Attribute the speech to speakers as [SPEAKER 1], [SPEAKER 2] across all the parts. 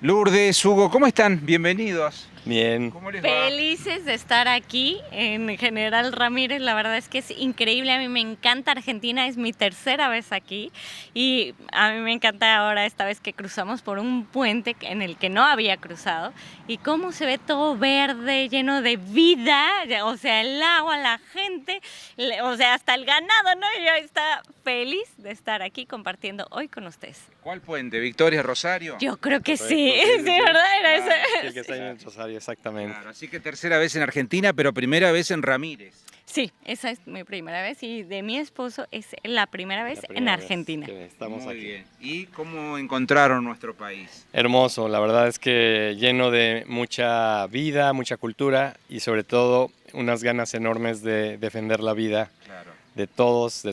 [SPEAKER 1] Lourdes, Hugo, ¿cómo están? Bienvenidos.
[SPEAKER 2] Bien.
[SPEAKER 1] ¿Cómo les va?
[SPEAKER 3] Felices de estar aquí en General Ramírez, la verdad es que es increíble, a mí me encanta Argentina, es mi tercera vez aquí y a mí me encanta ahora esta vez que cruzamos por un puente en el que no había cruzado y cómo se ve todo verde, lleno de vida, o sea, el agua, la gente, o sea, hasta el ganado, ¿no? Y yo estaba feliz de estar aquí compartiendo hoy con ustedes.
[SPEAKER 1] ¿Cuál puente? ¿Victoria, Rosario?
[SPEAKER 3] Yo creo que
[SPEAKER 2] Correcto,
[SPEAKER 3] sí,
[SPEAKER 2] sí,
[SPEAKER 3] sí,
[SPEAKER 2] sí.
[SPEAKER 3] ¿verdad? Era
[SPEAKER 1] Claro,
[SPEAKER 3] ese.
[SPEAKER 2] Sí, el que está en el Rosario, exactamente.
[SPEAKER 1] Claro, así que tercera vez en Argentina, pero primera vez en Ramírez.
[SPEAKER 3] Sí, esa es mi primera vez y de mi esposo es la primera vez
[SPEAKER 2] La
[SPEAKER 3] en
[SPEAKER 2] primera vez
[SPEAKER 3] Argentina.
[SPEAKER 2] que estamos
[SPEAKER 1] Muy
[SPEAKER 2] aquí.
[SPEAKER 1] bien. ¿Y cómo encontraron nuestro país?
[SPEAKER 2] Hermoso, la verdad es que lleno de mucha vida, mucha cultura y sobre todo unas ganas enormes de defender la vida
[SPEAKER 1] Claro.
[SPEAKER 2] de todas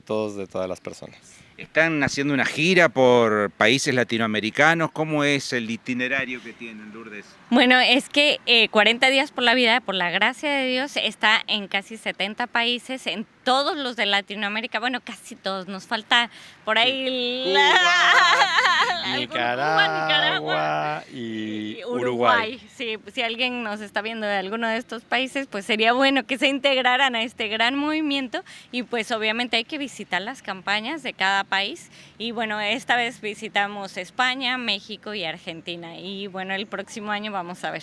[SPEAKER 2] las personas.
[SPEAKER 1] ¿Están haciendo una gira por países latinoamericanos? ¿Cómo es el itinerario que tienen, Lourdes?
[SPEAKER 3] Bueno, es que 40 días por la vida, por la gracia de Dios, está en casi 70 países, en todos los de Latinoamérica, bueno, casi todos, nos falta por ahí
[SPEAKER 2] Nicaragua y Uruguay.
[SPEAKER 3] Sí, pues, si alguien nos está viendo de alguno de estos países, pues sería bueno que se integraran a este gran movimiento y pues obviamente hay que visitar las campañas de cada país y bueno, esta vez visitamos España, México y Argentina y bueno, el próximo año vamos a ver.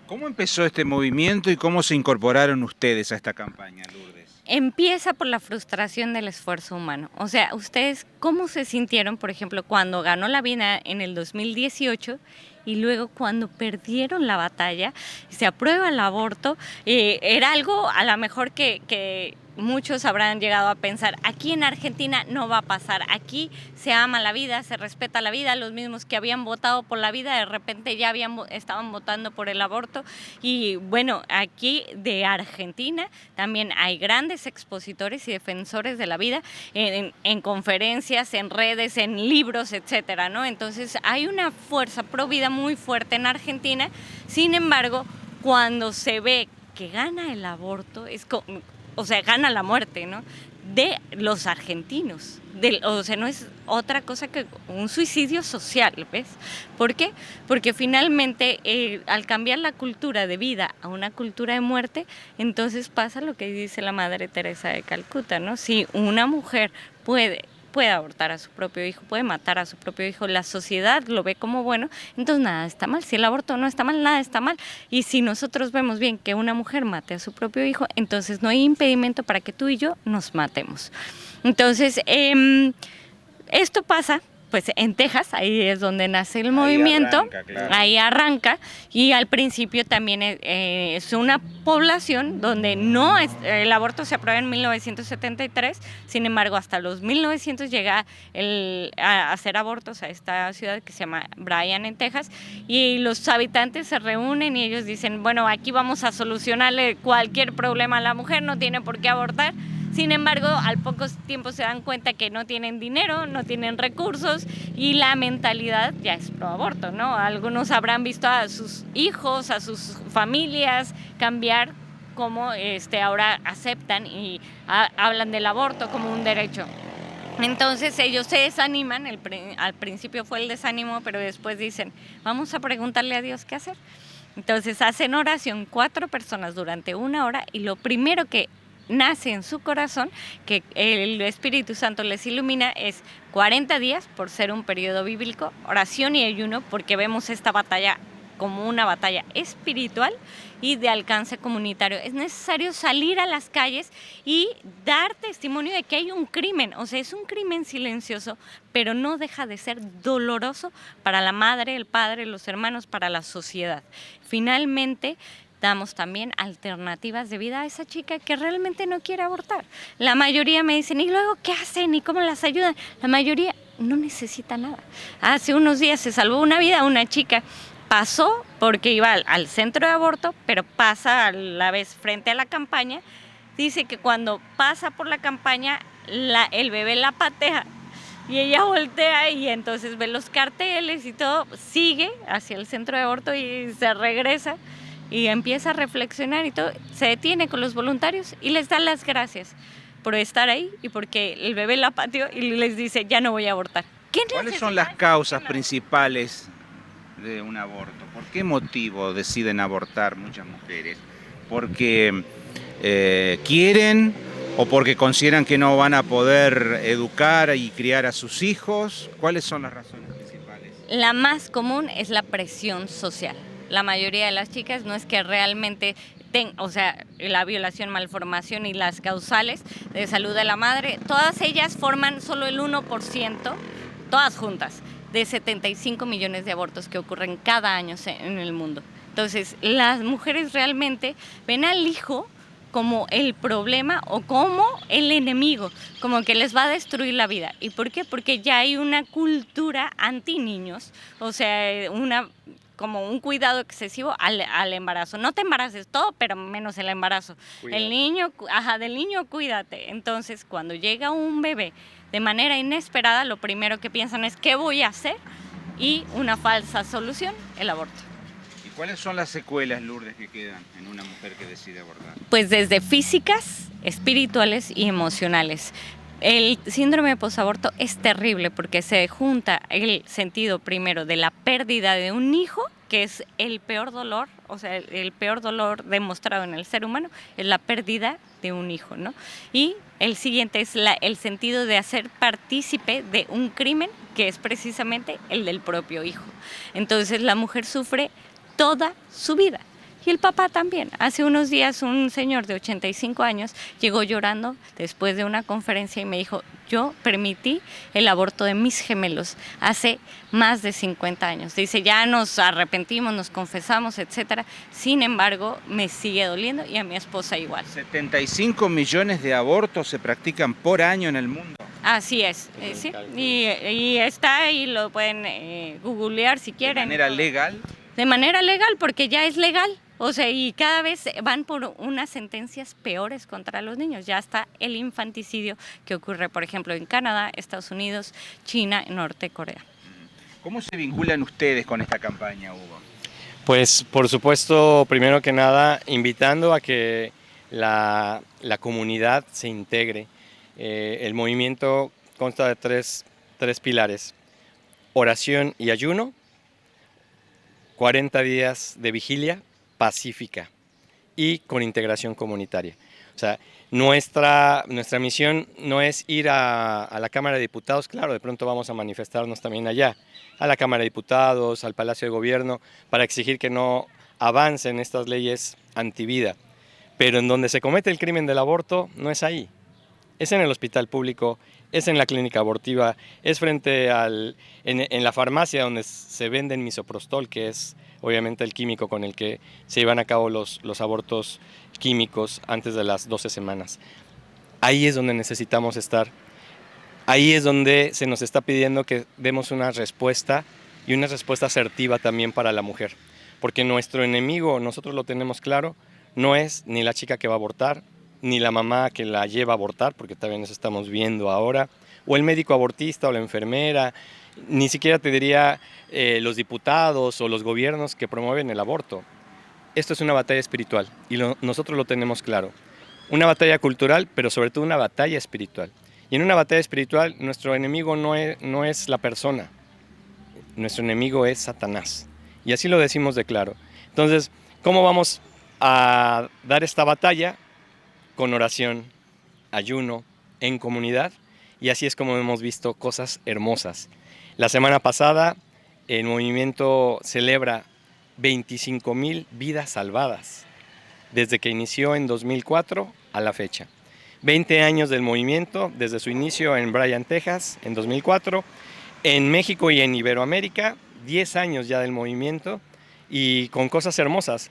[SPEAKER 1] ¿Cómo empezó este movimiento y cómo se incorporaron ustedes a esta campaña, Lourdes?
[SPEAKER 3] Empieza por la frustración del esfuerzo humano. O sea, ¿ustedes cómo se sintieron, por ejemplo, cuando ganó la vida en el 2018 y luego cuando perdieron la batalla, se aprueba el aborto? Era algo a lo mejor que muchos habrán llegado a pensar, aquí en Argentina no va a pasar, aquí se ama la vida, se respeta la vida, los mismos que habían votado por la vida de repente ya estaban votando por el aborto y bueno, aquí de Argentina también hay grandes expositores y defensores de la vida en conferencias, en redes, en libros, etcétera, ¿no? Entonces hay una fuerza pro vida muy fuerte en Argentina, sin embargo, cuando se ve que gana el aborto, o sea, gana la muerte, ¿no? De los argentinos. O sea, no es otra cosa que un suicidio social, ¿ves? ¿Por qué? Porque finalmente al cambiar la cultura de vida a una cultura de muerte, entonces pasa lo que dice la Madre Teresa de Calcuta, ¿no? Si una mujer puede abortar a su propio hijo, puede matar a su propio hijo, la sociedad lo ve como bueno, entonces nada está mal. Si el aborto no está mal, nada está mal. Y si nosotros vemos bien que una mujer mate a su propio hijo, entonces no hay impedimento para que tú y yo nos matemos. Entonces, esto pasa pues en Texas, ahí es donde nace el movimiento,
[SPEAKER 1] arranca, claro.
[SPEAKER 3] ahí arranca y al principio también es una población donde no es, el aborto se aprueba en 1973, sin embargo hasta los 1900 llega a hacer abortos a esta ciudad que se llama Bryan en Texas y los habitantes se reúnen y ellos dicen, bueno, aquí vamos a solucionarle cualquier problema a la mujer, no tiene por qué abortar. Sin embargo, al poco tiempo se dan cuenta que no tienen dinero, no tienen recursos y la mentalidad ya es pro aborto, ¿no? Algunos habrán visto a sus hijos, a sus familias cambiar como ahora aceptan y hablan del aborto como un derecho. Entonces ellos se desaniman, al principio fue el desánimo, pero después dicen, vamos a preguntarle a Dios qué hacer. Entonces hacen oración 4 personas durante 1 hora y lo primero que nace en su corazón, que el Espíritu Santo les ilumina, es 40 días, por ser un periodo bíblico, oración y ayuno, porque vemos esta batalla como una batalla espiritual y de alcance comunitario. Es necesario salir a las calles y dar testimonio de que hay un crimen, o sea, es un crimen silencioso, pero no deja de ser doloroso para la madre, el padre, los hermanos, para la sociedad. Finalmente, damos también alternativas de vida a esa chica que realmente no quiere abortar. La mayoría me dicen, ¿y luego qué hacen? ¿Y cómo las ayudan? La mayoría no necesita nada. Hace unos días se salvó una vida, una chica pasó porque iba al centro de aborto, pero pasa a la vez frente a la campaña. Dice que cuando pasa por la campaña, el bebé la patea y ella voltea y entonces ve los carteles y todo, sigue hacia el centro de aborto y se regresa y empieza a reflexionar y todo, se detiene con los voluntarios y les da las gracias por estar ahí y porque el bebé la pateó y les dice, ya no voy a abortar.
[SPEAKER 1] ¿Cuáles son las causas principales de un aborto? ¿Por qué motivo deciden abortar muchas mujeres? ¿Porque quieren o porque consideran que no van a poder educar y criar a sus hijos? ¿Cuáles son las razones principales?
[SPEAKER 3] La más común es la presión social. La mayoría de las chicas no es que realmente o sea, la violación, malformación y las causales de salud de la madre, todas ellas forman solo el 1%, todas juntas, de 75 millones de abortos que ocurren cada año en el mundo. Entonces, las mujeres realmente ven al hijo como el problema o como el enemigo, como que les va a destruir la vida. ¿Y por qué? Porque ya hay una cultura anti niños, o sea, como un cuidado excesivo al embarazo. No te embaraces, todo, pero menos el embarazo. Cuídate. Del niño cuídate. Entonces, cuando llega un bebé de manera inesperada, lo primero que piensan es ¿qué voy a hacer? Y una falsa solución, el aborto.
[SPEAKER 1] ¿Y cuáles son las secuelas, Lourdes, que quedan en una mujer que decide abortar?
[SPEAKER 3] Pues desde físicas, espirituales y emocionales. El síndrome de posaborto es terrible porque se junta el sentido primero de la pérdida de un hijo, que es el peor dolor, o sea, el peor dolor demostrado en el ser humano es la pérdida de un hijo, ¿no? Y el siguiente es el sentido de hacer partícipe de un crimen que es precisamente el del propio hijo. Entonces la mujer sufre toda su vida. Y el papá también. Hace unos días un señor de 85 años llegó llorando después de una conferencia y me dijo, yo permití el aborto de mis gemelos hace más de 50 años. Dice, ya nos arrepentimos, nos confesamos, etcétera. Sin embargo, me sigue doliendo y a mi esposa igual.
[SPEAKER 1] 75 millones de abortos se practican por año en el mundo.
[SPEAKER 3] Así es, ¿sí? Y está ahí, lo pueden googlear si quieren.
[SPEAKER 1] ¿De manera legal?
[SPEAKER 3] De manera legal, porque ya es legal. O sea, y cada vez van por unas sentencias peores contra los niños. Ya está el infanticidio que ocurre, por ejemplo, en Canadá, Estados Unidos, China, Norte Corea.
[SPEAKER 1] ¿Cómo se vinculan ustedes con esta campaña, Hugo?
[SPEAKER 2] Pues, por supuesto, primero que nada, invitando a que la comunidad se integre. El movimiento consta de tres pilares: oración y ayuno, 40 días de vigilia pacífica y con integración comunitaria. O sea, nuestra misión no es ir a la Cámara de Diputados, claro, de pronto vamos a manifestarnos también allá, a la Cámara de Diputados, al Palacio de Gobierno, para exigir que no avancen estas leyes antivida. Pero en donde se comete el crimen del aborto no es ahí, es en el hospital público, es en la clínica abortiva, es frente en la farmacia donde se venden misoprostol, que es obviamente el químico con el que se llevan a cabo los abortos químicos antes de las 12 semanas. Ahí es donde necesitamos estar. Ahí es donde se nos está pidiendo que demos una respuesta y una respuesta asertiva también para la mujer. Porque nuestro enemigo, nosotros lo tenemos claro, no es ni la chica que va a abortar, ni la mamá que la lleva a abortar, porque también eso estamos viendo ahora, o el médico abortista o la enfermera, ni siquiera te diría los diputados o los gobiernos que promueven el aborto. Esto es una batalla espiritual y nosotros lo tenemos claro. Una batalla cultural, pero sobre todo una batalla espiritual. Y en una batalla espiritual nuestro enemigo no es la persona, nuestro enemigo es Satanás. Y así lo decimos de claro. Entonces, ¿cómo vamos a dar esta batalla? Con oración, ayuno, en comunidad, y así es como hemos visto cosas hermosas. La semana pasada el movimiento celebra 25,000 vidas salvadas desde que inició en 2004 a la fecha. 20 años del movimiento, desde su inicio en Bryan, Texas, en 2004, en México y en Iberoamérica, 10 años ya del movimiento y con cosas hermosas.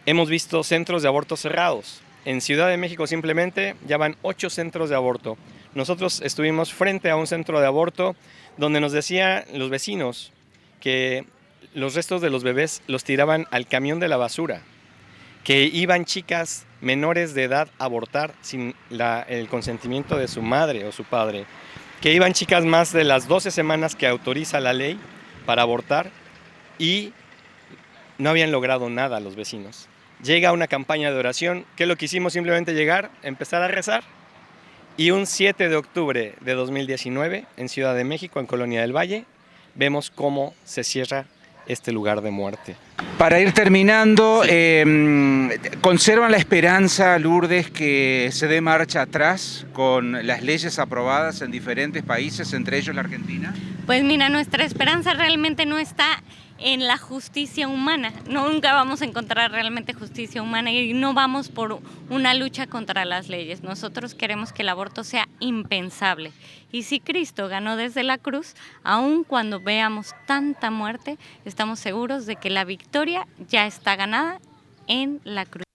[SPEAKER 2] Hemos visto centros de aborto cerrados. En Ciudad de México simplemente ya van 8 centros de aborto. Nosotros estuvimos frente a un centro de aborto donde nos decían los vecinos que los restos de los bebés los tiraban al camión de la basura, que iban chicas menores de edad a abortar sin el consentimiento de su madre o su padre, que iban chicas más de las 12 semanas que autoriza la ley para abortar y no habían logrado nada los vecinos. Llega una campaña de oración, ¿qué es lo que hicimos? Simplemente llegar, empezar a rezar. Y un 7 de octubre de 2019, en Ciudad de México, en Colonia del Valle, vemos cómo se cierra este lugar de muerte.
[SPEAKER 1] Para ir terminando, ¿conservan la esperanza, Lourdes, que se dé marcha atrás con las leyes aprobadas en diferentes países, entre ellos la Argentina?
[SPEAKER 3] Pues mira, nuestra esperanza realmente no está en la justicia humana. Nunca vamos a encontrar realmente justicia humana y no vamos por una lucha contra las leyes. Nosotros queremos que el aborto sea impensable. Y si Cristo ganó desde la cruz, aun cuando veamos tanta muerte, estamos seguros de que la victoria ya está ganada en la cruz.